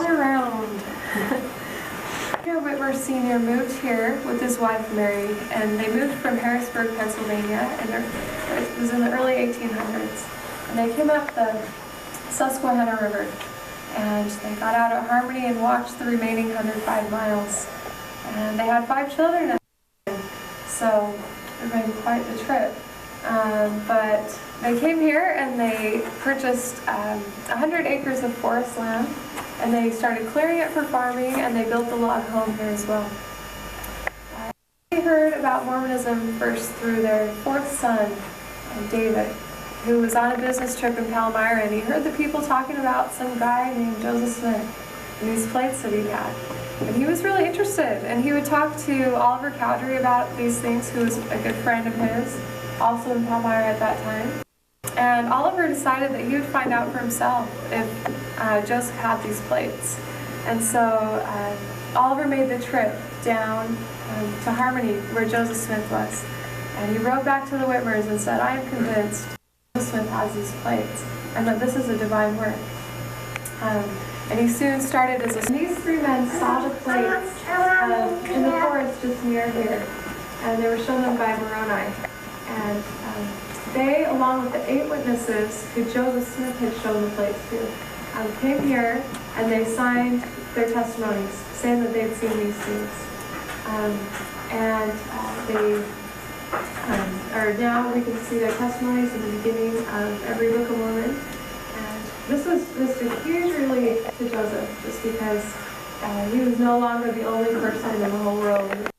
Gather round. Whitmer Sr. moved here with his wife Mary, and they moved from Harrisburg, Pennsylvania, and it was in the early 1800s. And they came up the Susquehanna River, and they got out at Harmony and walked the remaining 105 miles. And they had 5 children at the time, so it made quite the trip. But they came here and they purchased 100 acres of forest land, and they started clearing it for farming, and they built the log home here as well. They heard about Mormonism first through their 4th son, David, who was on a business trip in Palmyra, and he heard the people talking about some guy named Joseph Smith and these plates that he had. And he was really interested, and he would talk to Oliver Cowdery about these things, who was a good friend of his, also in Palmyra at that time. And Oliver decided that he would find out for himself if Joseph had these plates. And so Oliver made the trip down to Harmony, where Joseph Smith was. And he rode back to the Whitmers and said, "I am convinced Joseph Smith has these plates, and that this is a divine work." And he soon started as a... These 3 men saw the plates in the forest just near here, and they were shown them by Moroni. And they, along with the 8 witnesses who Joseph Smith had shown the plates to, came here and they signed their testimonies, saying that they'd seen these things. Now we can see their testimonies in the beginning of every Book of Mormon. And this was just a huge relief to Joseph, just because he was no longer the only person in the whole world